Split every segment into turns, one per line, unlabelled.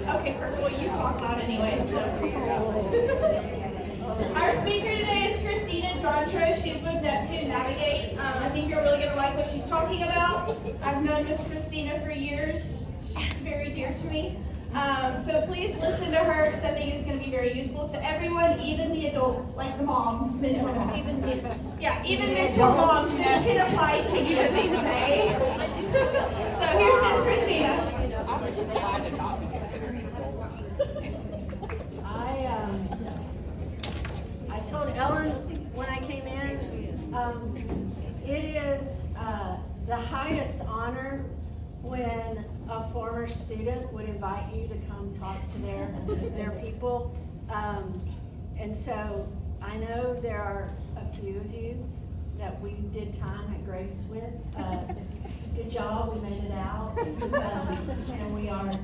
Okay, perfect. Well, you talk loud anyway, so. Our speaker today is Cristina Jontra. She's with Neptune Navigate. I think you're really going to like what she's talking about. I've known Miss Cristina for years. She's very dear to me. So please listen to her because I think it's going to be very useful to everyone, even the adults, like the moms, mentor moms. Even mentor moms. This can apply to you at the end of the day. So here's Miss Cristina.
I told Ellen when I came in, it is the highest honor when a former student would invite you to come talk to their people. And so I know there are a few of you that we did time at Grace with. Good job, we made it out. And we are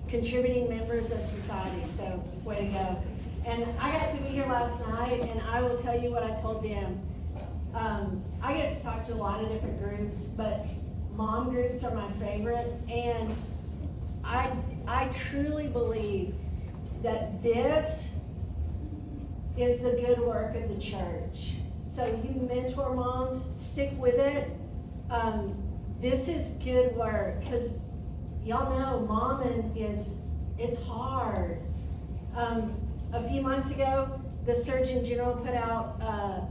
contributing members of society, so way to go. And I got to be here last night, and I will tell you what I told them. I get to talk to a lot of different groups, but mom groups are my favorite, and I truly believe that this is the good work of the church. So you mentor moms, stick with it. This is good work, because y'all know momming it's hard. A few months ago, the Surgeon General put out a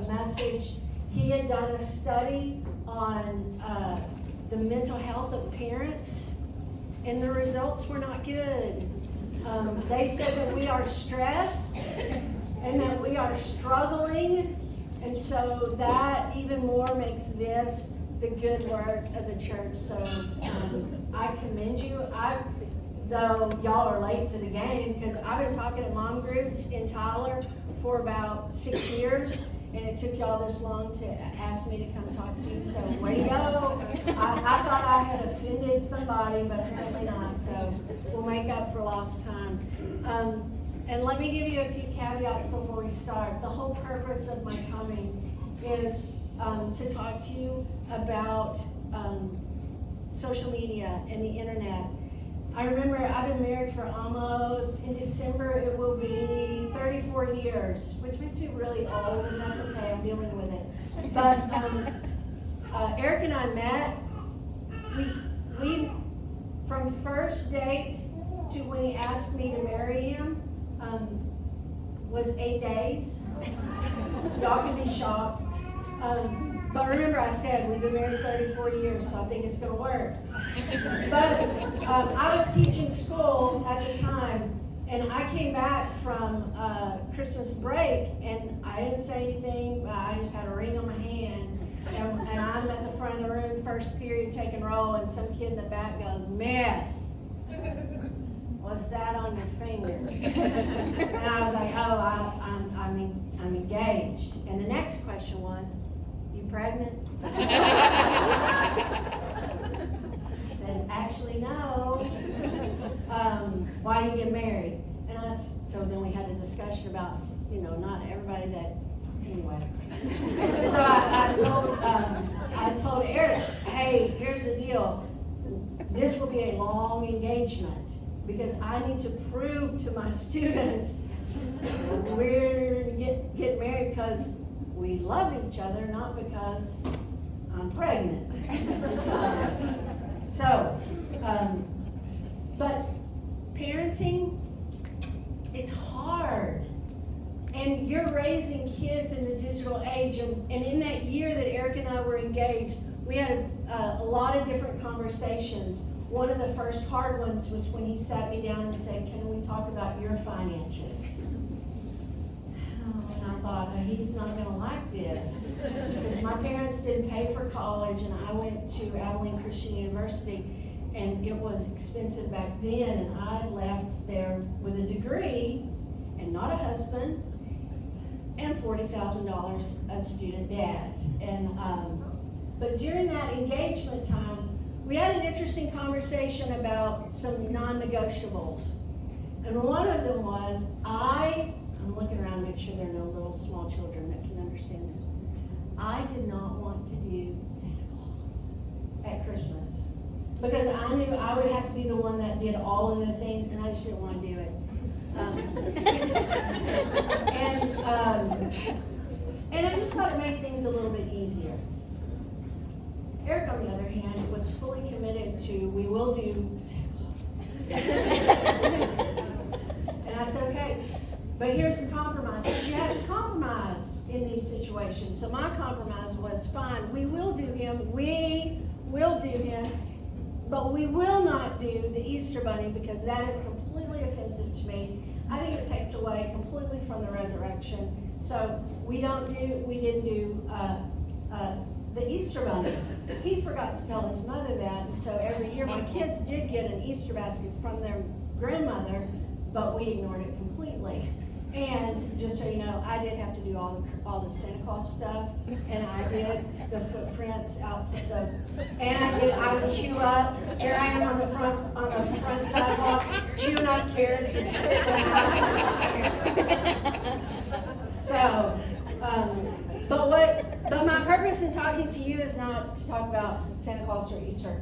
message. He had done a study on the mental health of parents, and the results were not good. They said that we are stressed and that we are struggling, and so that even more makes this the good work of the church. So I commend you. Though y'all are late to the game, because I've been talking at mom groups in Tyler for about 6 years, and it took y'all this long to ask me to come talk to you, so way to go. I thought I had offended somebody, but apparently not, so we'll make up for lost time. And let me give you a few caveats before we start. The whole purpose of my coming is to talk to you about social media and the internet. I remember I've been married for almost, in December it will be 34 years, which makes me really old, and that's okay, I'm dealing with it. But Eric and I met, we from first date to when he asked me to marry him was 8 days. Y'all can be shocked. But remember I said we've been married 34 years, so I think it's going to work. But I was teaching school at the time, and I came back from Christmas break, and I didn't say anything. I just had a ring on my hand, and I'm at the front of the room, first period, taking roll, and some kid in the back goes, "Miss, what's that on your finger?" And I was like, "Oh, I'm engaged." And the next question was, "Pregnant?" I said, "Actually, no." Why you get married? And so then we had a discussion about, not everybody that, anyway. So I told Eric, "Hey, here's the deal. This will be a long engagement because I need to prove to my students we're get married because we love each other, not because I'm pregnant." But parenting, it's hard. And you're raising kids in the digital age. And in that year that Eric and I were engaged, we had a lot of different conversations. One of the first hard ones was when he sat me down and said, "Can we talk about your finances?" And I thought, he's not going to like this, because my parents didn't pay for college, and I went to Abilene Christian University, and it was expensive back then, and I left there with a degree and not a husband and $40,000 a student debt. And but during that engagement time, we had an interesting conversation about some non-negotiables, and one of them was I'm looking around to make sure there are no little small children that can understand this. I did not want to do Santa Claus at Christmas. because I knew I would have to be the one that did all of the things, and I just didn't want to do it. And I just thought it made things a little bit easier. Eric, on the other hand, was fully committed to, we will do Santa Claus. And I said, okay, but here's the compromise, because you have to compromise in these situations. So my compromise was, fine, we will do him, but we will not do the Easter Bunny, because that is completely offensive to me. I think it takes away completely from the resurrection. So we didn't do the Easter Bunny. He forgot to tell his mother that, and so every year my kids did get an Easter basket from their grandmother, but we ignored it completely. And just so you know, I did have to do all the Santa Claus stuff, and I did the footprints outside and I would chew up. Here I am on the front sidewalk, chewing up carrots and spitting them out. So, but my purpose in talking to you is not to talk about Santa Claus or Easter,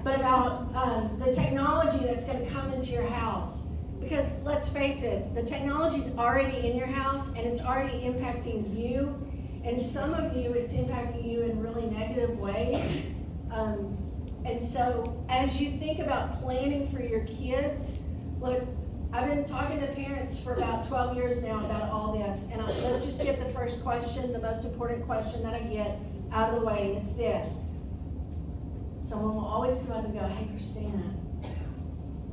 but about the technology that's going to come into your house. Because let's face it, the technology's already in your house and it's already impacting you. And some of you, it's impacting you in really negative ways. And so as you think about planning for your kids, look, I've been talking to parents for about 12 years now about all this. And let's just get the first question, the most important question that I get out of the way, and it's this. Someone will always come up and go, hey, Christina,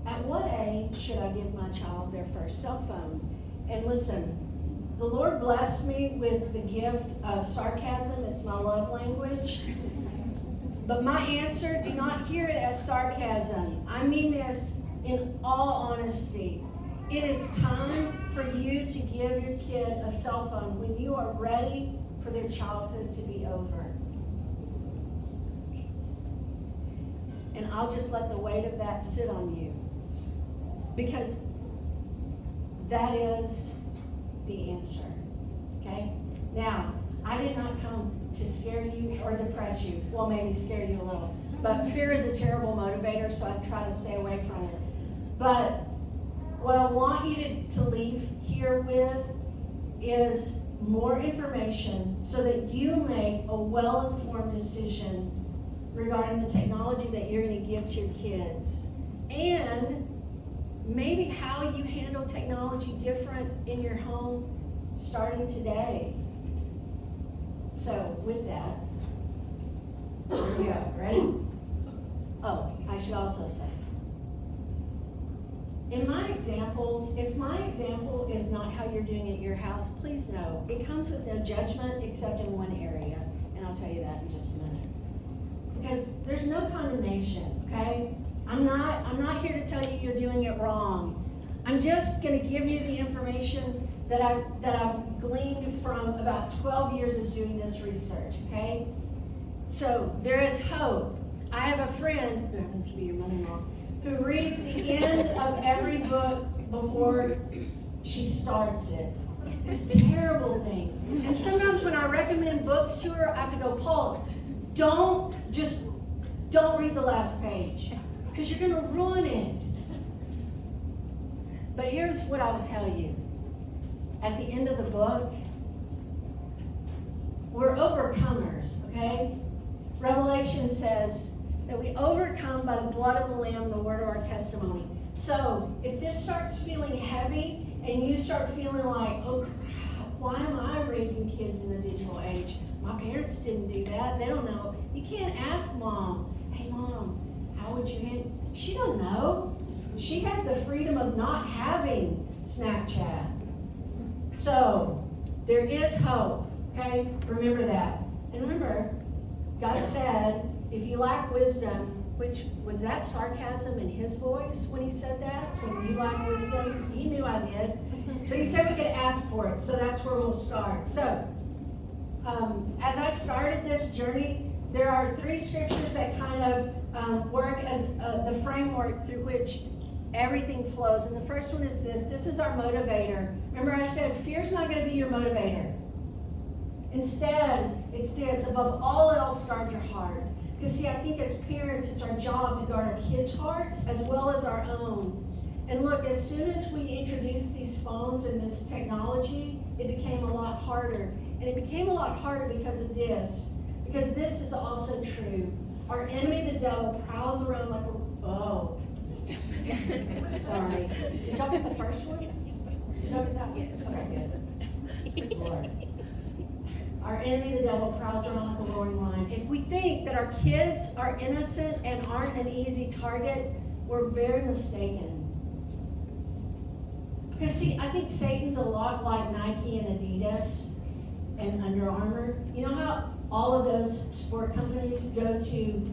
at what age should I give my child their first cell phone? And listen, the Lord blessed me with the gift of sarcasm. It's my love language. But my answer, do not hear it as sarcasm. I mean this in all honesty. It is time for you to give your kid a cell phone when you are ready for their childhood to be over. And I'll just let the weight of that sit on you. Because that is the answer, okay? Now, I did not come to scare you or depress you. Well, maybe scare you a little. But fear is a terrible motivator, so I try to stay away from it. But what I want you to leave here with is more information so that you make a well-informed decision regarding the technology that you're going to give to your kids. And maybe how you handle technology different in your home starting today. So with that, here we go. Ready? Oh, I should also say, in my examples, if my example is not how you're doing it at your house, please know it comes with no judgment except in one area, and I'll tell you that in just a minute. Because there's no condemnation, okay? I'm not here to tell you you're doing it wrong. I'm just going to give you the information that I've gleaned from about 12 years of doing this research, okay? So there is hope. I have a friend, who happens to be your mother-in-law, who reads the end of every book before she starts it. It's a terrible thing. And sometimes when I recommend books to her, I have to go, Paul, don't read the last page, because you're going to ruin it. But here's what I will tell you. At the end of the book, we're overcomers, okay? Revelation says that we overcome by the blood of the Lamb, the word of our testimony. So if this starts feeling heavy and you start feeling like, oh crap, why am I raising kids in the digital age? My parents didn't do that. They don't know. You can't ask mom, hey mom, how would you handle? She don't know. She had the freedom of not having Snapchat. So there is hope, okay? Remember that. And remember, God said, if you lack wisdom, which was that sarcasm in his voice when he said that? When you lack wisdom? He knew I did. But he said we could ask for it, so that's where we'll start. So, as I started this journey, there are 3 scriptures that kind of work as the framework through which everything flows. And the first one is this. This is our motivator. Remember I said fear's not going to be your motivator. Instead, it's this. Above all else, guard your heart, Because see, I think as parents, it's our job to guard our kids' hearts as well as our own. And look, as soon as we introduced these phones and this technology, it became a lot harder. And it became a lot harder because of this. Because this is also true. Our enemy, the devil, prowls around like a, oh. Sorry. Did y'all get the first one? Did y'all get that one? Okay, good. Good Lord. Our enemy, the devil, prowls around like a roaring lion. If we think that our kids are innocent and aren't an easy target, we're very mistaken. Because see, I think Satan's a lot like Nike and Adidas and Under Armour. You know how all of those sport companies go to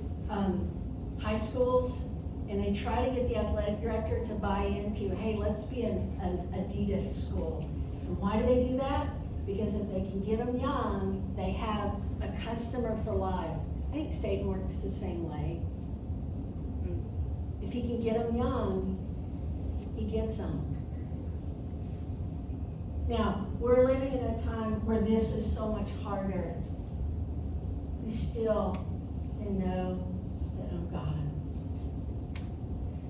high schools and they try to get the athletic director to buy into, hey, let's be an Adidas school. And why do they do that? Because if they can get them young, they have a customer for life. I think Satan works the same way. If he can get them young, he gets them. Now, we're living in a time where this is so much harder. We still can know that I'm God.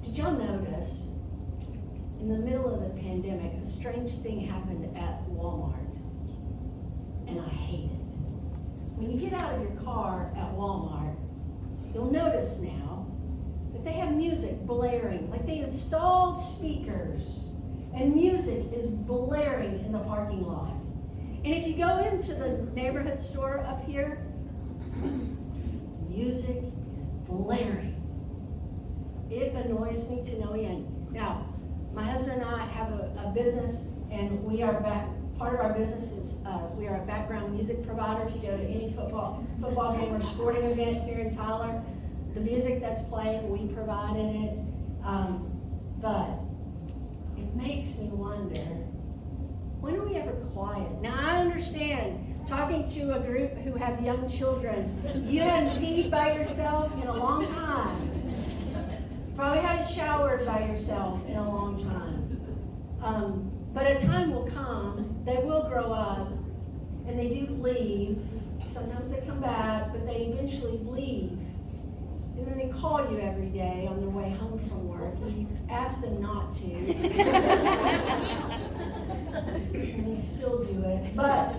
Did y'all notice, in the middle of the pandemic, a strange thing happened at Walmart? And I hate it. When you get out of your car at Walmart, you'll notice now that they have music blaring, like they installed speakers. And music is blaring in the parking lot. And if you go into the neighborhood store up here, music is blaring. It annoys me to no end. Now, my husband and I have a business, and we are part of our business is we are a background music provider. If you go to any football game or sporting event here in Tyler, the music that's playing, we provide in it. But it makes me wonder, when are we ever quiet? Now, I understand, talking to a group who have young children, you haven't peed by yourself in a long time. Probably haven't showered by yourself in a long time. But a time will come, they will grow up, and they do leave. Sometimes they come back, but they eventually leave. And then they call you every day on their way home from work, and you ask them not to. And they still do it. But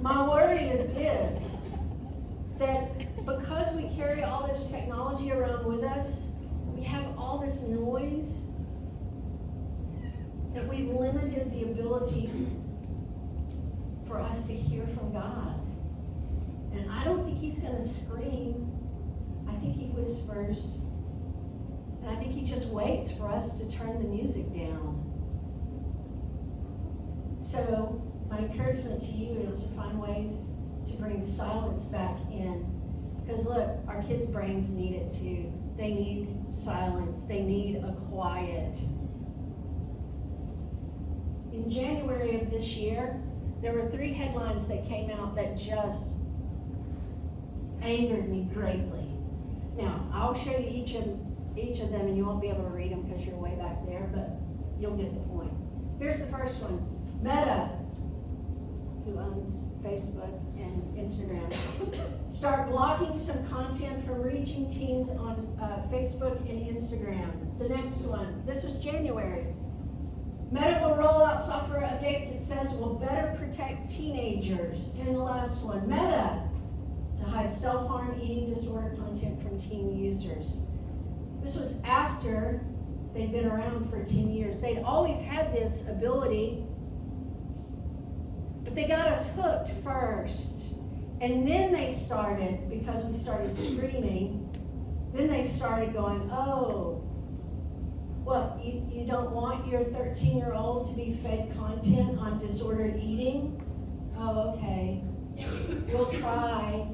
my worry is this, that because we carry all this technology around with us, we have all this noise, that we've limited the ability for us to hear from God. And I don't think he's going to scream. I think he whispers. And I think he just waits for us to turn the music down. So my encouragement to you is to find ways to bring silence back in. Because look, our kids' brains need it too. They need silence. They need a quiet. In January of this year, there were 3 headlines that came out that just angered me greatly. Now, I'll show you each of them, and you won't be able to read them because you're way back there, but you'll get the point. Here's the first one. Meta, who owns Facebook and Instagram, start blocking some content from reaching teens on Facebook and Instagram. The next one, this was January. Meta will roll out software updates, it says, will better protect teenagers. And the last one, Meta, to hide self-harm, eating disorder content from teen users. This was after they'd been around for 10 years. They'd always had this ability, but they got us hooked first. And then they started, because we started screaming, then they started going, oh, what, you don't want your 13-year-old to be fed content on disordered eating? Oh, okay. We'll try.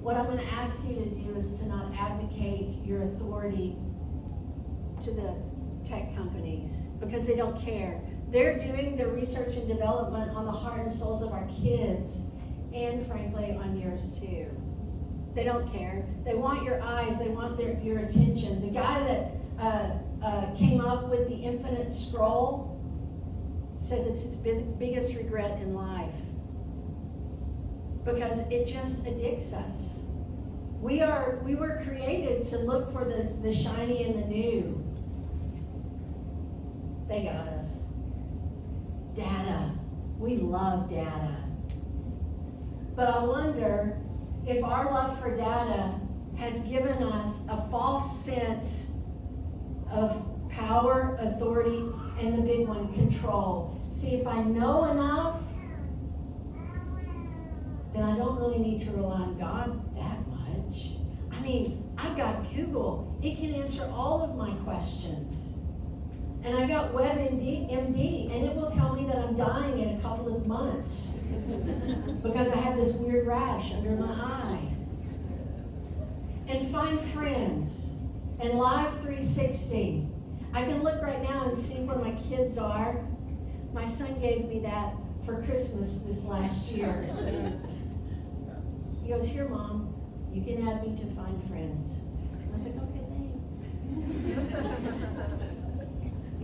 What I'm going to ask you to do is to not abdicate your authority to the tech companies, because they don't care. They're doing the research and development on the heart and souls of our kids, and frankly, on yours too. They don't care. They want your eyes. They want your attention. The guy that came up with the infinite scroll says it's his biggest regret in life. because it just addicts us. We were created to look for the shiny and the new. They got us. Data. We love data. But I wonder if our love for data has given us a false sense of power, authority, and the big one, control. See, if I know enough, then I don't really need to rely on God that much. I mean, I've got Google. It can answer all of my questions. And I've got WebMD, and it will tell me that I'm dying in a couple of months because I have this weird rash under my eye. And Find Friends and Live 360. I can look right now and see where my kids are. My son gave me that for Christmas this last year. He goes, "Here, Mom, you can add me to Find Friends." I was like, "Okay, thanks."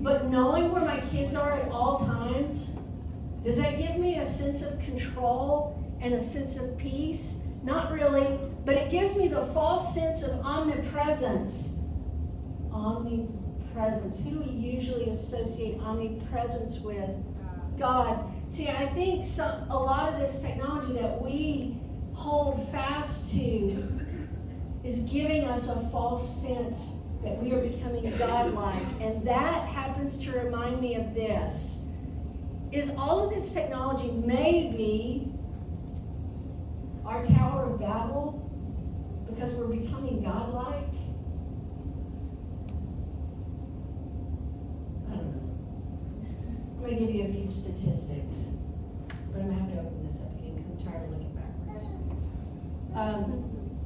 But knowing where my kids are at all times, does that give me a sense of control and a sense of peace? Not really, but it gives me the false sense of omnipresence. Omnipresence. Who do we usually associate omnipresence with? God. See, I think a lot of this technology that we hold fast to is giving us a false sense that we are becoming godlike. And that happens to remind me of this. Is all of this technology maybe our Tower of Babel because we're becoming godlike? I don't know. I'm going to give you a few statistics, but I'm going to have to open this up again because I'm tired of looking backwards.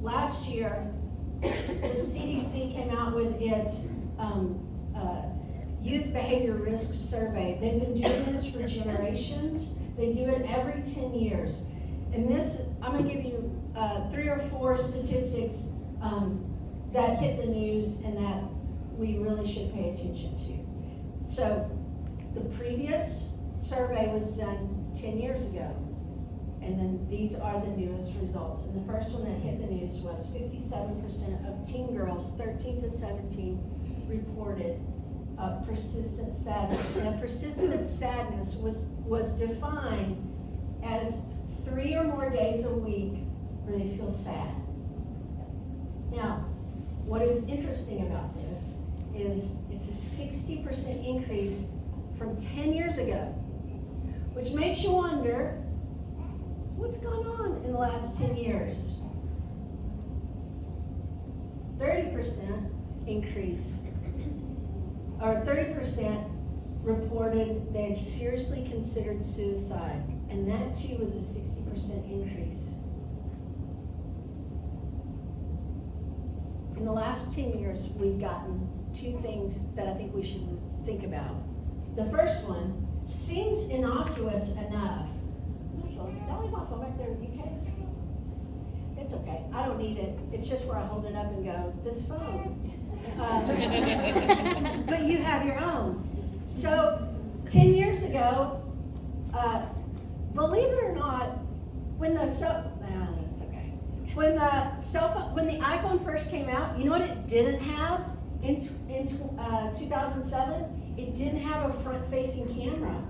Last year, the CDC came out with its Youth Behavior Risk Survey. They've been doing this for generations. They do it every 10 years. And this, I'm going to give you 3 or 4 statistics that hit the news and that we really should pay attention to. So, the previous survey was done 10 years ago. And then these are the newest results. And the first one that hit the news was 57% of teen girls, 13 to 17, reported persistent sadness. And persistent sadness was defined as 3 or more days a week where they feel sad. Now, what is interesting about this is it's a 60% increase from 10 years ago, which makes you wonder, what's gone on in the last 10 years? 30% increase, or 30% reported they had seriously considered suicide, and that too was a 60% increase. In the last 10 years, we've gotten 2 things that I think we should think about. The first one seems innocuous enough. Did I leave my phone back there in the UK? It's okay. I don't need it. It's just where I hold it up and go, this phone. But you have your own. So 10 years ago, believe it or not, when the when the iPhone first came out, you know what it didn't have in 2007? It didn't have a front-facing camera.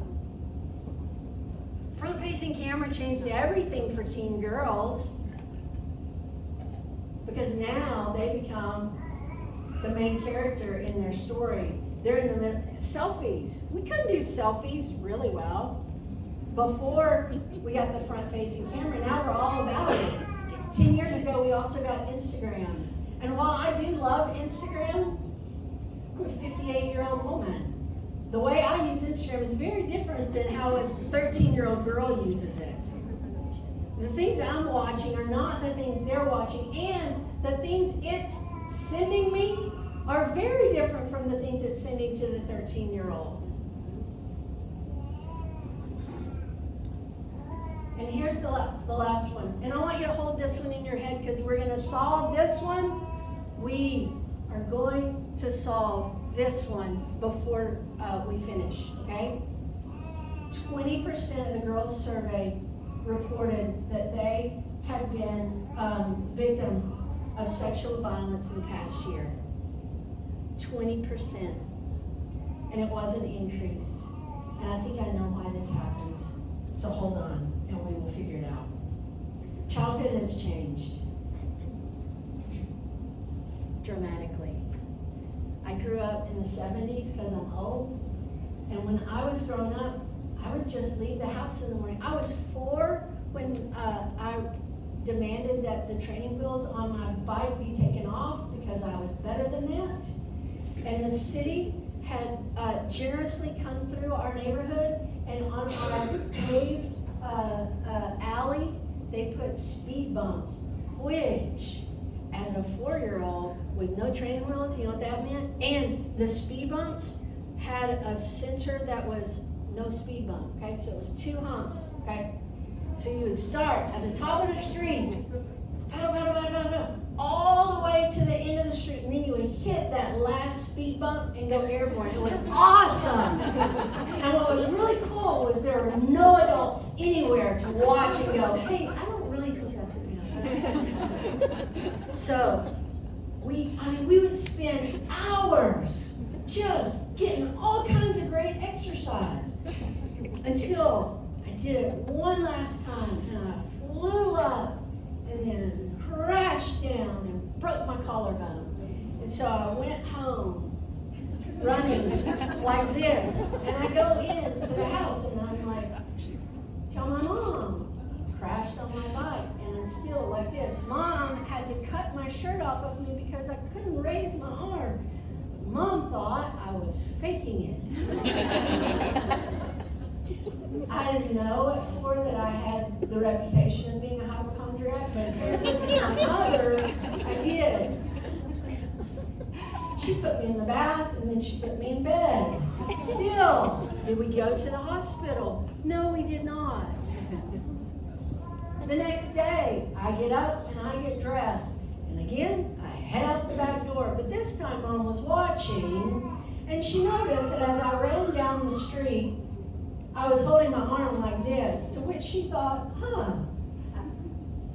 Front-facing camera changed everything for teen girls because now they become the main character in their story. They're in the middle. Selfies. We couldn't do selfies really well before we got the front-facing camera. Now we're all about it. 10 years ago, we also got Instagram. And while I do love Instagram, I'm a 58-year-old woman. The way I use Instagram is very different than how a 13-year-old girl uses it. The things I'm watching are not the things they're watching, and the things it's sending me are very different from the things it's sending to the 13-year-old. And here's the last one. And I want you to hold this one in your head because we're going to solve this one. We are going to solve this one before we finish, okay? 20% of the girls surveyed reported that they had been victim of sexual violence in the past year. 20%. And it was an increase. And I think I know why this happens. So hold on, and we will figure it out. Childhood has changed dramatically. I grew up in the 70s because I'm old. And when I was growing up, I would just leave the house in the morning. I was 4 when I demanded that the training wheels on my bike be taken off because I was better than that. And the city had generously come through our neighborhood, and on our paved alley, they put speed bumps, which, as a 4-year-old with no training wheels, you know what that meant? And the speed bumps had a center that was no speed bump, okay? So it was 2 humps, okay? So you would start at the top of the street, paddle, paddle, paddle, paddle, paddle, all the way to the end of the street, and then you would hit that last speed bump and go airborne. It was awesome. And what was really cool was there were no adults anywhere to watch and go, hey, I don't really think that's a good idea. So we would spend hours just getting all kinds of great exercise until I did it one last time, and I flew up and then crashed down and broke my collarbone. And so I went home running like this, and I go into the house and I'm like, tell my mom, crashed on my bike, and I'm still like this. Mom had to cut my shirt off of me because I couldn't raise my arm. Mom thought I was faking it. I didn't know at 4 that I had the reputation of being a hypochondriac, but apparently to my mother, I did. She put me in the bath, and then she put me in bed. Still, did we go to the hospital? No, we did not. The next day, I get up and I get dressed. And again, I head out the back door. But this time, Mom was watching, and she noticed that as I ran down the street, I was holding my arm like this, to which she thought,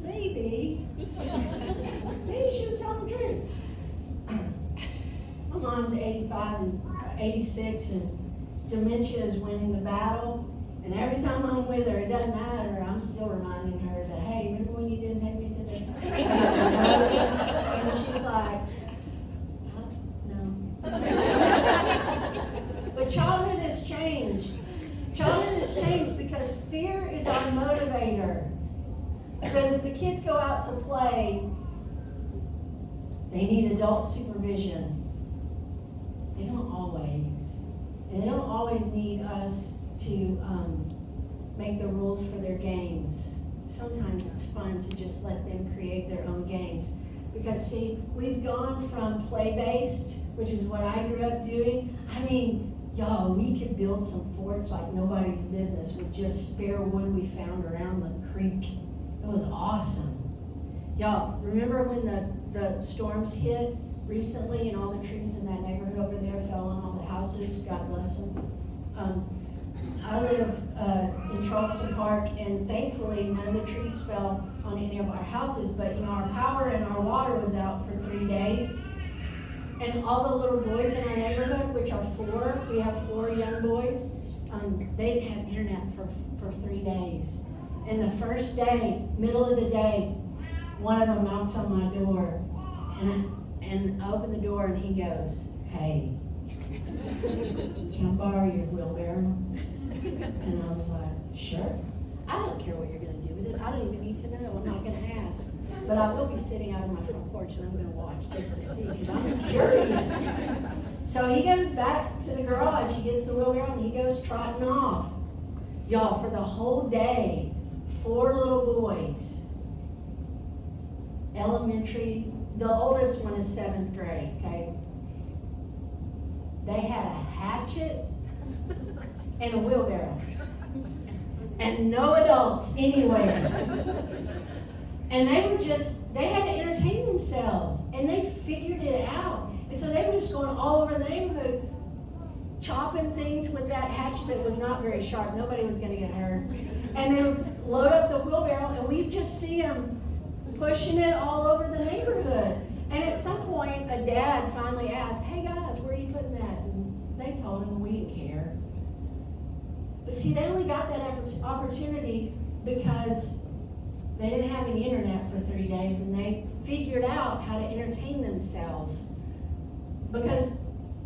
maybe she was telling the truth. My mom's 85 and 86, and dementia is winning the battle. And every time I'm with her, it doesn't matter. I'm still reminding her that, hey, remember when you didn't take me to the... And she's like, no. But childhood has changed. Childhood has changed because fear is our motivator. Because if the kids go out to play, they need adult supervision. They don't always. And they don't always need us to make the rules for their games. Sometimes it's fun to just let them create their own games. Because see, we've gone from play-based, which is what I grew up doing. I mean, y'all, we could build some forts like nobody's business with just spare wood we found around the creek. It was awesome. Y'all, remember when the storms hit recently and all the trees in that neighborhood over there fell on all the houses? God bless them. I live in Charleston Park, and thankfully none of the trees fell on any of our houses, but you know, our power and our water was out for 3 days. And all the little boys in our neighborhood, which are 4, we have 4 young boys, they didn't have internet for 3 days. And the first day, middle of the day, one of them knocks on my door, and I open the door, and he goes, hey, can I borrow your wheelbarrow? And I was like, sure. I don't care what you're going to do with it. I don't even need to know. I'm not going to ask. But I will be sitting out on my front porch, and I'm going to watch just to see, because I'm curious. So he goes back to the garage. He gets the wheelbarrow, and he goes trotting off. Y'all, for the whole day, 4 little boys, elementary, the oldest one is 7th grade, okay? They had a hatchet and a wheelbarrow. And no adults anywhere. And they had to entertain themselves. And they figured it out. And so they were just going all over the neighborhood chopping things with that hatchet that was not very sharp. Nobody was going to get hurt. And they would load up the wheelbarrow, and we'd just see them pushing it all over the neighborhood. And at some point, a dad finally asked, "Hey guys, where are you putting that?" And they told him, we didn't care. But see, they only got that opportunity because they didn't have any internet for 3 days, and they figured out how to entertain themselves. Because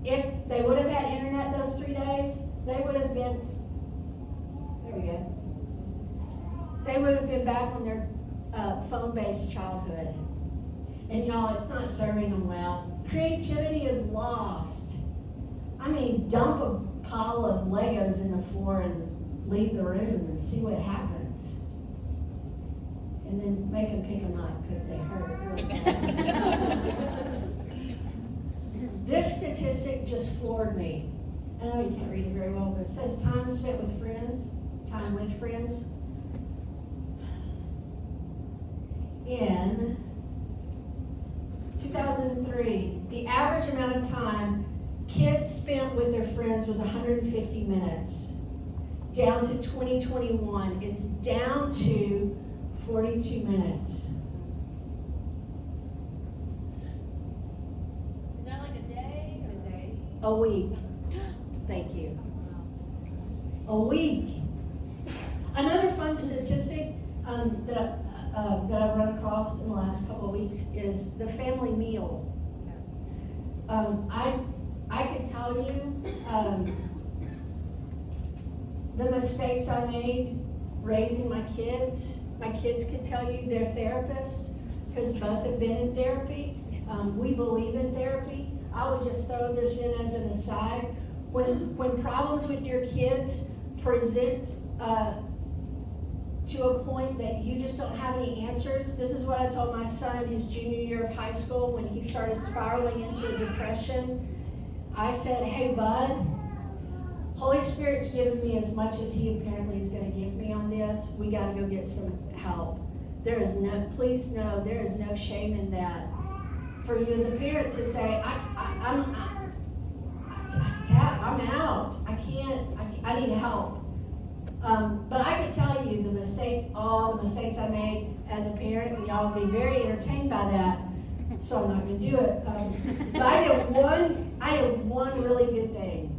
if they would have had internet those 3 days, they would have been, there we go, they would have been back on their phone-based childhood. And y'all, it's not serving them well. Creativity is lost. I mean, dump a pile of Legos in the floor and leave the room and see what happens. And then make them pick them up because they hurt really bad. This statistic just floored me. I know you can't read it very well, but it says time spent with friends, time with friends. In 2003, the average amount of time kids spent with their friends was 150 minutes. Down to 2021, it's down to 42 minutes.
Is that like a day?
A day.
A week. Thank you. A week. Another fun statistic that I've run across in the last couple of weeks is the family meal. I could tell you the mistakes I made raising my kids. My kids could tell you their therapists, because both have been in therapy. We believe in therapy. I would just throw this in as an aside. When problems with your kids present to a point that you just don't have any answers, this is what I told my son his junior year of high school when he started spiraling into a depression. I said, "Hey, bud, Holy Spirit's given me as much as he apparently is going to give me on this. We got to go get some help. Please know, there is no shame in that. For you as a parent to say, I'm out. I need help." But I can tell you all the mistakes I made as a parent, and y'all will be very entertained by that, so I'm not going to do it. But I did one really good thing.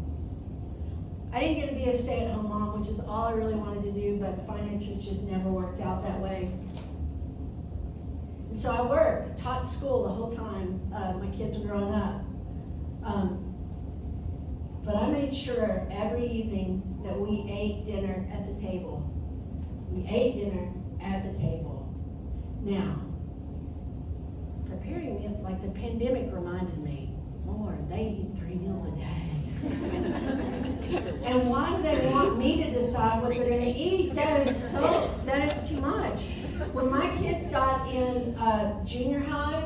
I didn't get to be a stay-at-home mom, which is all I really wanted to do, but finances just never worked out that way. And so I worked, taught school the whole time my kids were growing up. But I made sure every evening that we ate dinner at the table. We ate dinner at the table. Now, preparing me, like the pandemic reminded me, Lord, they eat 3 meals a day. And why do they want me to decide what they're going to eat? That is too much. When my kids got in junior high,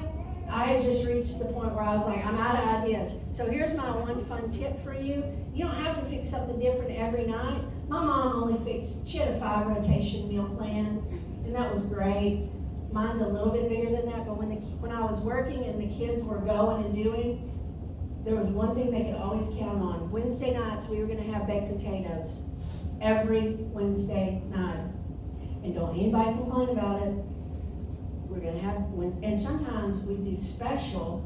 I had just reached the point where I was like, I'm out of ideas. So here's my one fun tip for you. You don't have to fix something different every night. My mom she had a 5 rotation meal plan, and that was great. Mine's a little bit bigger than that, but when I was working and the kids were going and doing, there was one thing they could always count on. Wednesday nights, we were going to have baked potatoes every Wednesday night. And don't anybody complain about it. We're going to have, and sometimes we do special,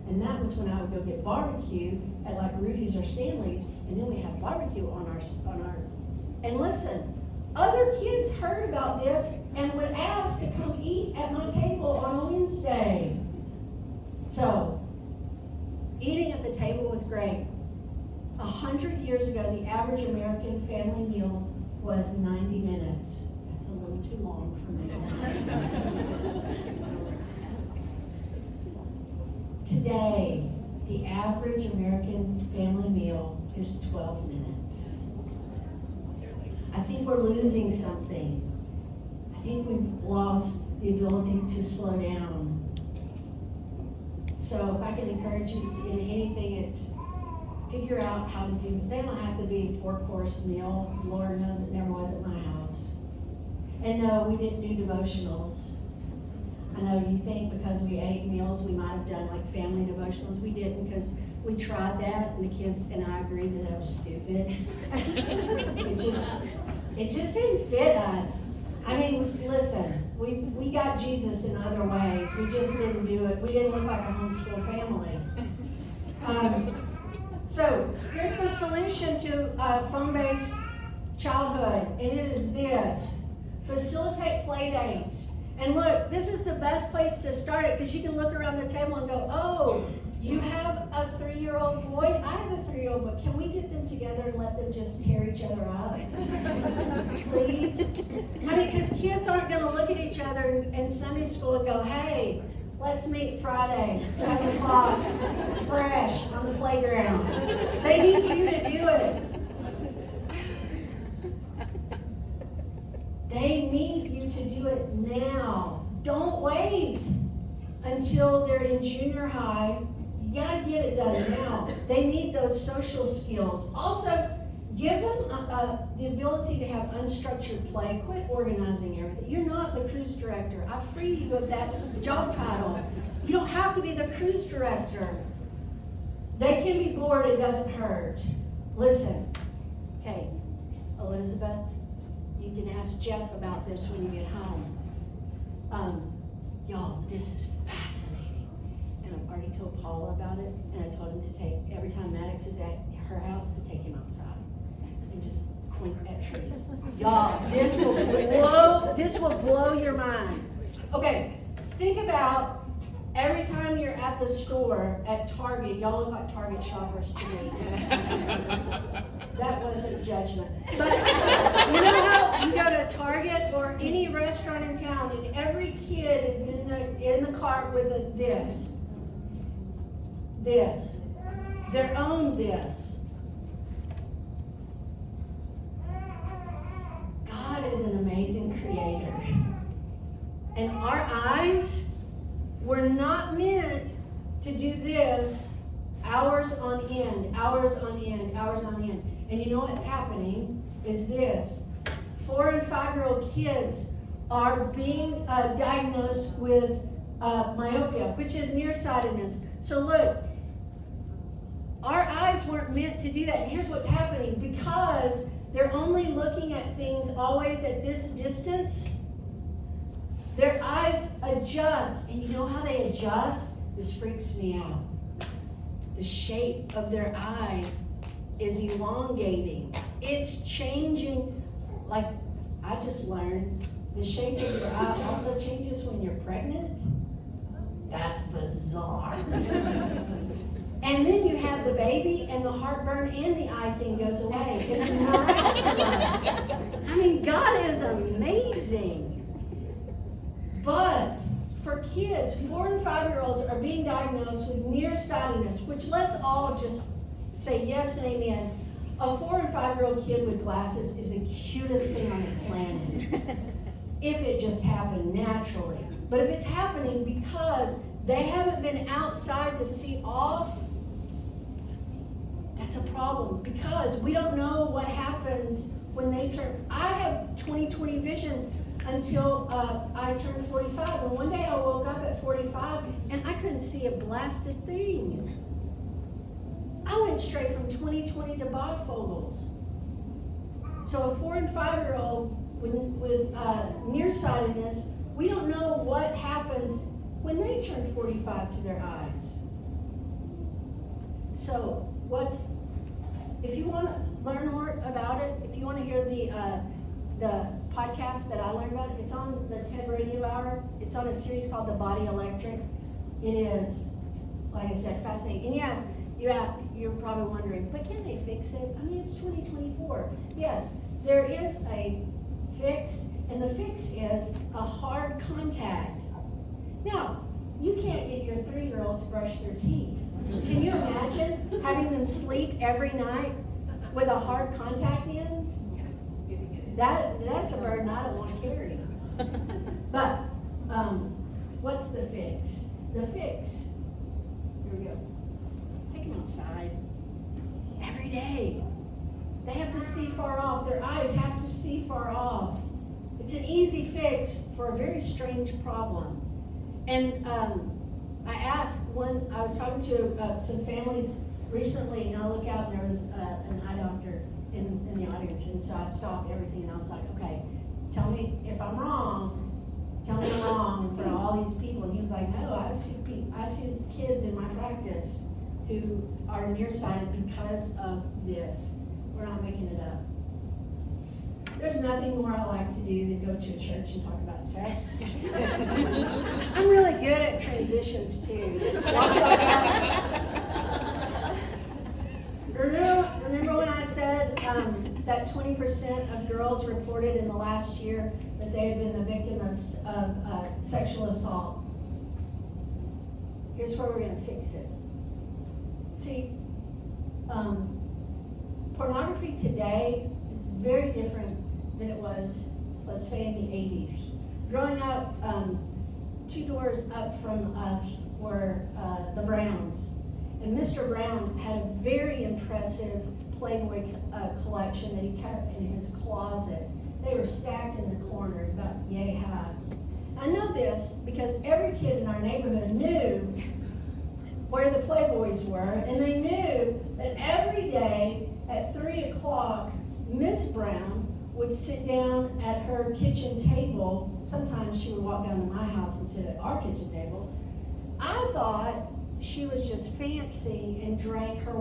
and that was when I would go get barbecue at like Rudy's or Stanley's, and then we have barbecue on our, and listen, other kids heard about this and would ask to come eat at my table on a Wednesday. So, eating at the table was great. 100 years ago, the average American family meal was 90 minutes. That's a little too long for me. Today, the average American family meal is 12 minutes. I think we're losing something. I think we've lost the ability to slow down. So if I can encourage you in anything, it's figure out how to do, they don't have to be a 4-course meal. Lord knows it never was at my house. And no, we didn't do devotionals. I know you think because we ate meals, we might have done like family devotionals. devotionals. We didn't because we tried that, and the kids and I agreed that was stupid. It just didn't fit us. I mean, listen, we got Jesus in other ways. We just didn't do it. We didn't look like a homeschool family. So here's the solution to phone-based childhood, and it is this: facilitate play dates. And look, this is the best place to start it because you can look around the table and go, oh, you have a 3-year-old boy, I have a 3-year-old boy. Can we get them together and let them just tear each other up? Please? I mean, because kids aren't going to look at each other in Sunday school and go, hey, let's meet Friday, 7 o'clock, fresh on the playground. They need you to do it. They need you to do it now. Don't wait until they're in junior high. You got to get it done now. They need those social skills. Also, give them the ability to have unstructured play. Quit organizing everything. You're not the cruise director. I free you of that job title. You don't have to be the cruise director. They can be bored. It doesn't hurt. Listen. Okay, Elizabeth, you can ask Jeff about this when you get home. Y'all, this is fascinating. And I've already told Paula about it, and I told him to take, every time Maddox is at her house, to take him outside and just point at trees. Y'all, this will blow your mind. Okay, think about every time you're at the store at Target. Y'all look like Target shoppers to me. That wasn't judgment. But you know how you go to Target or any restaurant in town and every kid is in the cart with this. Their own this. God is an amazing creator. And our eyes were not meant to do this hours on end, hours on end, hours on end. And you know what's happening is this. 4 and 5-year-old kids are being diagnosed with myopia, which is nearsightedness. So look, our eyes weren't meant to do that. And here's what's happening. Because they're only looking at things always at this distance, their eyes adjust. And you know how they adjust? This freaks me out. The shape of their eye is elongating. It's changing. Like I just learned, the shape of your eye also changes when you're pregnant. That's bizarre. And then you have the baby and the heartburn and the eye thing goes away. It's miraculous. I mean, God is amazing. But for kids, 4 and 5-year-olds are being diagnosed with nearsightedness, which let's all just say yes and amen. A 4 and 5-year-old kid with glasses is the cutest thing on the planet. If it just happened naturally. But if it's happening because they haven't been outside to see off, that's a problem. Because we don't know what happens when they turn. I have 20/20 vision until I turned 45. And one day I woke up at 45 and I couldn't see a blasted thing. I went straight from 20/20 to bifocals. So a 4 and 5-year-old with nearsightedness, we don't know what happens when they turn 45 to their eyes. So if you want to learn more about it, if you want to hear the podcast that I learned about it, it's on the TED Radio Hour. It's on a series called The Body Electric. It is, like I said, fascinating. And yes, you're probably wondering, but can they fix it? I mean, it's 2024. Yes, there is a fix, and the fix is a hard contact. Now, you can't get your 3-year-old to brush their teeth. Can you imagine having them sleep every night with a hard contact in? That's a burden I don't want to carry. But what's the fix? The fix, here we go. Take them outside every day. They have to see far off. Their eyes have to see far off. It's an easy fix for a very strange problem. And I asked I was talking to some families recently, and I look out and there was an eye doctor in the audience, and so I stopped everything and I was like, okay, tell me if I'm wrong. Tell me I'm wrong in front of all these people. And he was like, no, I see kids in my practice who are nearsighted because of this. We're not making it up. There's nothing more I like to do than go to a church and talk about sex. I'm really good at transitions too. Remember when I said that 20% of girls reported in the last year that they had been the victim of sexual assault? Here's where we're going to fix it. See, pornography today is very different than it was, let's say, in the 80s. Growing up, 2 doors up from us were the Browns. And Mr. Brown had a very impressive Playboy collection that he kept in his closet. They were stacked in the corners, about yay high. I know this because every kid in our neighborhood knew where the Playboys were, and they knew that every day at 3 o'clock, Miss Brown would sit down at her kitchen table. Sometimes she would walk down to my house and sit at our kitchen table. I thought she was just fancy and drank her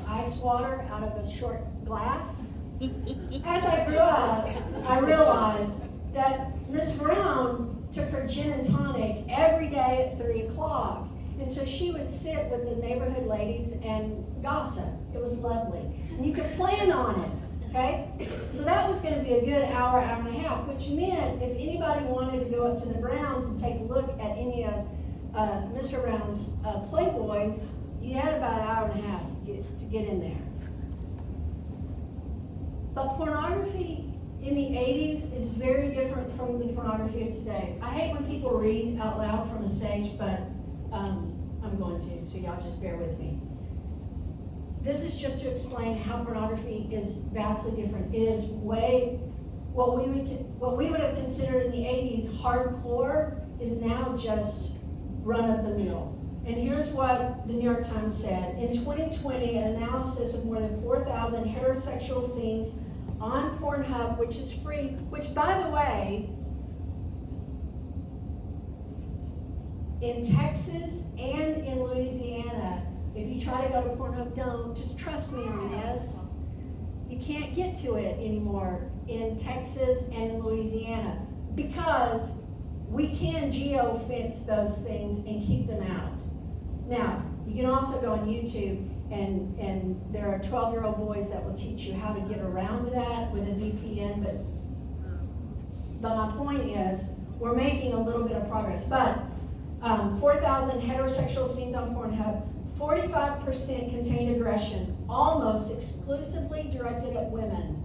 ice water out of a short glass. As I grew up, I realized that Miss Brown took her gin and tonic every day at 3 o'clock. And so she would sit with the neighborhood ladies and gossip. It was lovely. And you could plan on it, okay? So that was going to be a good hour, hour and a half, which meant if anybody wanted to go up to the Browns and take a look at any of Mr. Brown's Playboys, you had about an hour and a half to get in there. But pornography in the 80s is very different from the pornography of today. I hate when people read out loud from a stage, but I'm going to, so y'all just bear with me. This is just to explain how pornography is vastly different. It is what we would have considered in the 80s hardcore is now just run-of-the-mill. And here's what the New York Times said. In 2020, an analysis of more than 4,000 heterosexual scenes on Pornhub, which is free, which, by the way, in Texas and in Louisiana, if you try to go to Pornhub, don't. Just trust me on this. You can't get to it anymore in Texas and in Louisiana because we can geo-fence those things and keep them out. Now, you can also go on YouTube and there are 12-year-old boys that will teach you how to get around that with a VPN, but my point is, we're making a little bit of progress. But 4,000 heterosexual scenes on Pornhub, 45% contained aggression, almost exclusively directed at women.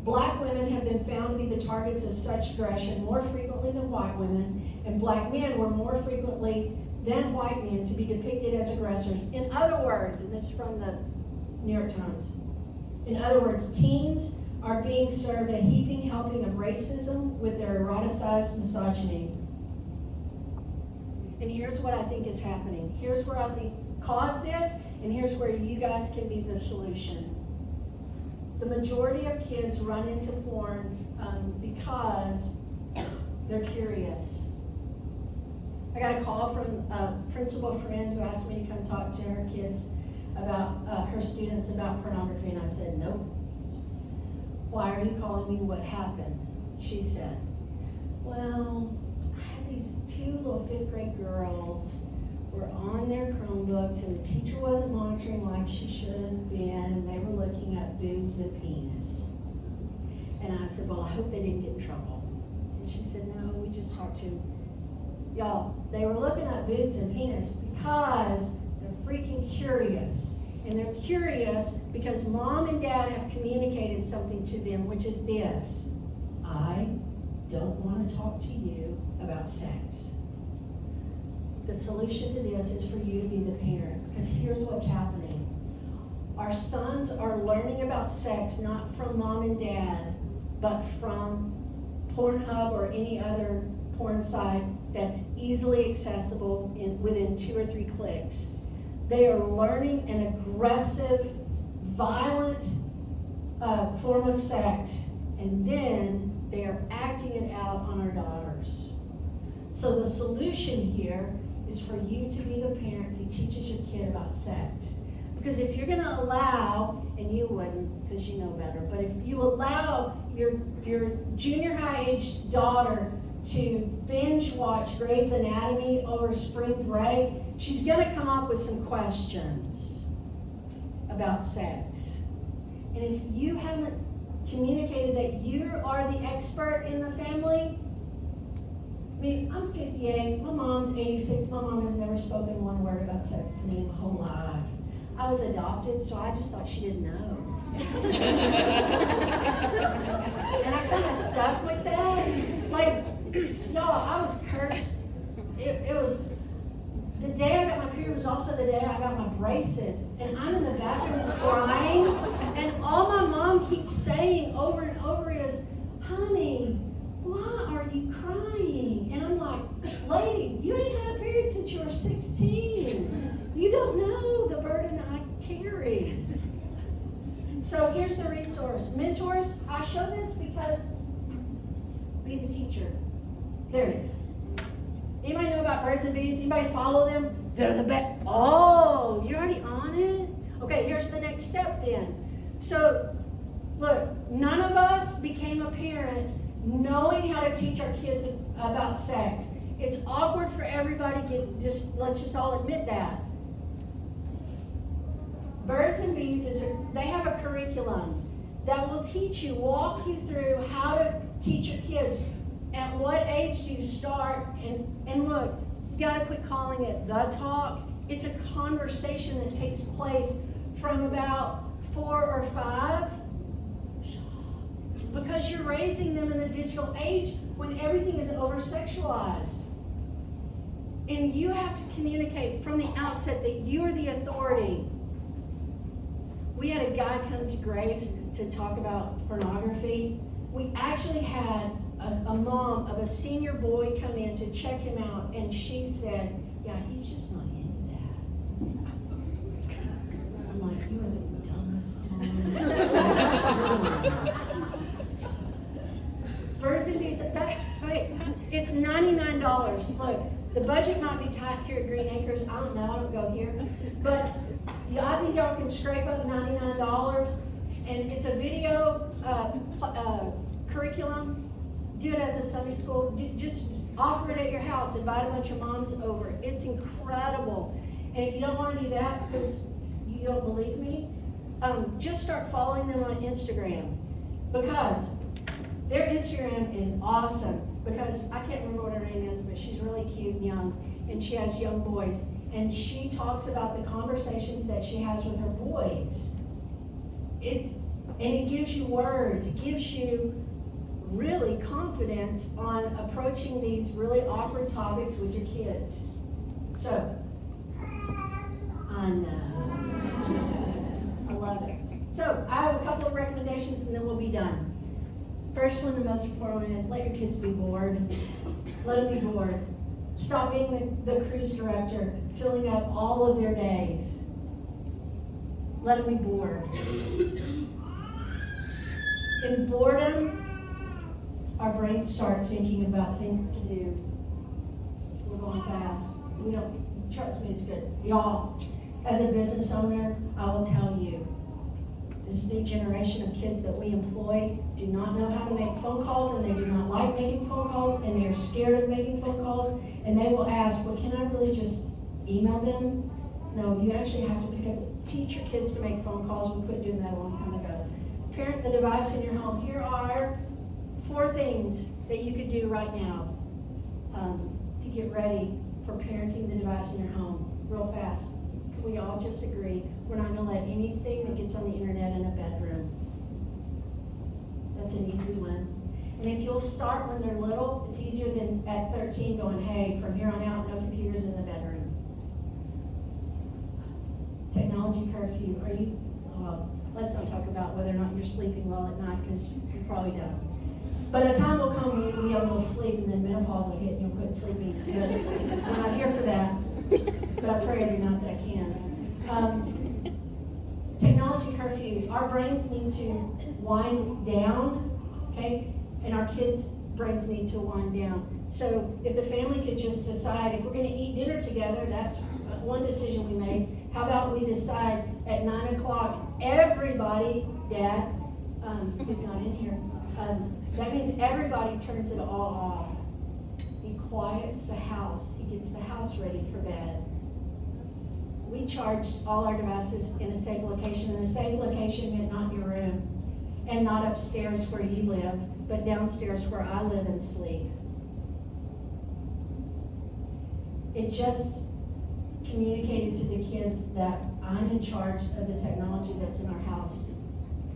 Black women have been found to be the targets of such aggression more frequently than white women, and black men were more frequently than white men to be depicted as aggressors. In other words, and this is from the New York Times, in other words, teens are being served a heaping helping of racism with their eroticized misogyny. And here's what I think is happening. Here's where I think caused this, and here's where you guys can be the solution. The majority of kids run into porn because they're curious. I got a call from a principal friend who asked me to come talk to her kids about her students about pornography, and I said, nope. Why are you calling me? What happened? She said, well, I had these 2 little 5th grade girls were on their Chromebooks and the teacher wasn't monitoring like she should have been, and they were looking at boobs and penis. And I said, well, I hope they didn't get in trouble. And she said, no, we just talked to y'all. They were looking at boobs and penis because they're freaking curious. And they're curious because mom and dad have communicated something to them, which is this: I don't want to talk to you about sex. The solution to this is for you to be the parent, because here's what's happening. Our sons are learning about sex not from mom and dad, but from Pornhub or any other porn site that's easily accessible within 2 or 3 clicks. They are learning an aggressive, violent form of sex, and then they are acting it out on our daughters. So the solution here is for you to be the parent who teaches your kid about sex. Because if you're going to allow, and you wouldn't because you know better, but if you allow your junior high age daughter to binge watch Grey's Anatomy over spring break, she's going to come up with some questions about sex. And if you haven't communicated that you are the expert in the family, I mean, I'm 58, my mom's 86, my mom has never spoken one word about sex to me my whole life. I was adopted, so I just thought she didn't know. And I kind of stuck with that. Like, y'all, I was cursed. It was, the day I got my period was also the day I got my braces. And I'm in the bathroom crying, and all my mom keeps saying over and over is, honey, why are you crying? And I'm like, lady, you ain't had a period since you were 16. You don't know the burden I carry. So here's the resource. Mentors, I show this because be the teacher. There it is. Anybody know about birds and bees? Anybody follow them? They're the best. Oh, you're already on it? Okay, here's the next step then. So, look, none of us became a parent knowing how to teach our kids about sex. It's awkward for everybody. Let's just all admit that. Birds and Bees, they have a curriculum that will teach you, walk you through how to teach your kids. At what age do you start? And look, you gotta quit calling it the talk. It's a conversation that takes place from about 4 or 5. Because you're raising them in the digital age when everything is over-sexualized. And you have to communicate from the outset that you're the authority. We had a guy come to Grace to talk about pornography. We actually had a mom of a senior boy come in to check him out, and she said, yeah, he's just not into that. I'm like, you are the dumbest mom. Birds and Bees, it's $99. Look, the budget might be tight here at Green Acres. I don't know, I don't go here. But I think y'all can scrape up $99. And it's a video curriculum. Do it as a Sunday school. Just offer it at your house. Invite a bunch of moms over. It's incredible. And if you don't want to do that because you don't believe me, just start following them on Instagram. Because their Instagram is awesome. Because I can't remember what her name is, but she's really cute and young. And she has young boys. And she talks about the conversations that she has with her boys. And it gives you words. It gives you really confidence on approaching these really awkward topics with your kids. So, I know. I love it. So, I have a couple of recommendations and then we'll be done. First one, the most important one is let your kids be bored. Let them be bored. Stop being the cruise director, filling up all of their days. Let them be bored. In boredom, our brains start thinking about things to do. We're going fast. We don't, trust me, it's good. Y'all, as a business owner, I will tell you, this new generation of kids that we employ do not know how to make phone calls, and they do not like making phone calls, and they're scared of making phone calls, and they will ask, well, can I really just email them? No, you actually have to teach your kids to make phone calls. We quit doing that a long time ago. Parent the device in your home. Here are 4 things that you could do right now to get ready for parenting the device in your home. Real fast. Can we all just agree we're not going to let anything that gets on the internet in a bedroom? That's an easy one. And if you'll start when they're little, it's easier than at 13 going, hey, from here on out, no computers in the bedroom. Technology curfew. Let's not talk about whether or not you're sleeping well at night, because you probably don't. But a time will come when you'll be able to sleep, and then menopause will hit and you'll quit sleeping. But we're not here for that. But I pray every night that I can. Technology curfew. Our brains need to wind down, okay? And our kids' brains need to wind down. So if the family could just decide, if we're going to eat dinner together, that's one decision we made. How about we decide at 9 o'clock, everybody, Dad, who's not in here, that means everybody turns it all off. He quiets the house. He gets the house ready for bed. We charged all our devices in a safe location, and a safe location meant not in your room, and not upstairs where you live, but downstairs where I live and sleep. It just communicated to the kids that I'm in charge of the technology that's in our house,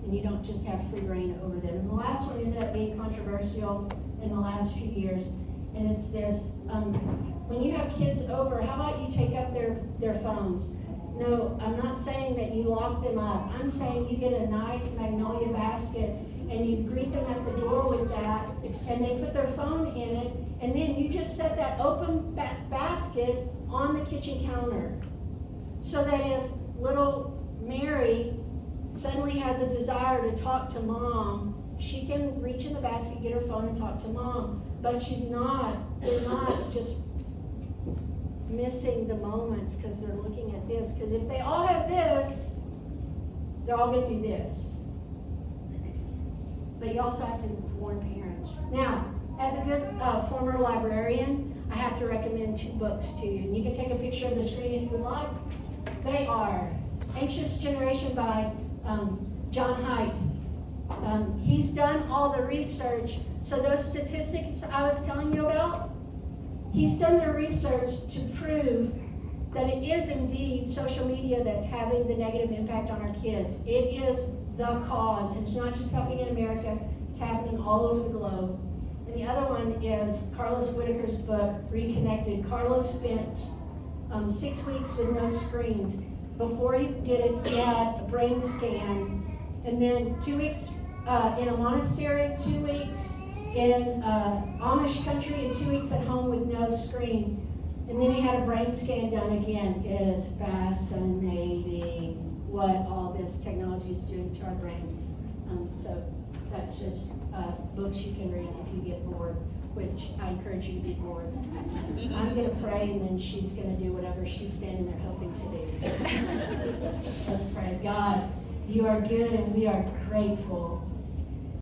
and you don't just have free reign over them. And the last one ended up being controversial in the last few years, and it's this. When you have kids over, how about you take up their phones? No, I'm not saying that you lock them up. I'm saying you get a nice magnolia basket and you greet them at the door with that, and they put their phone in it, and then you just set that open basket on the kitchen counter. So that if little Mary suddenly has a desire to talk to Mom, she can reach in the basket, get her phone, and talk to Mom. But they're not just missing the moments because they're looking at this. Because if they all have this, they're all going to do this. But you also have to warn parents. Now, as a good former librarian, I have to recommend 2 books to you. And you can take a picture of the screen if you would like. They are Anxious Generation by John Haidt. He's done all the research. So those statistics I was telling you about, he's done the research to prove that it is indeed social media that's having the negative impact on our kids. It is the cause, and it's not just happening in America, it's happening all over the globe. And the other one is Carlos Whitaker's book, Reconnected. Carlos spent 6 weeks with no screens. Before he did it, he had a brain scan, and then 2 weeks in a monastery, 2 weeks in Amish country, and 2 weeks at home with no screen. And then he had a brain scan done again. It is fascinating what all this technology is doing to our brains. So that's just books you can read if you get bored, which I encourage you to be bored. I'm going to pray, and then she's going to do whatever she's standing there hoping to do. Let's pray. God, you are good, and we are grateful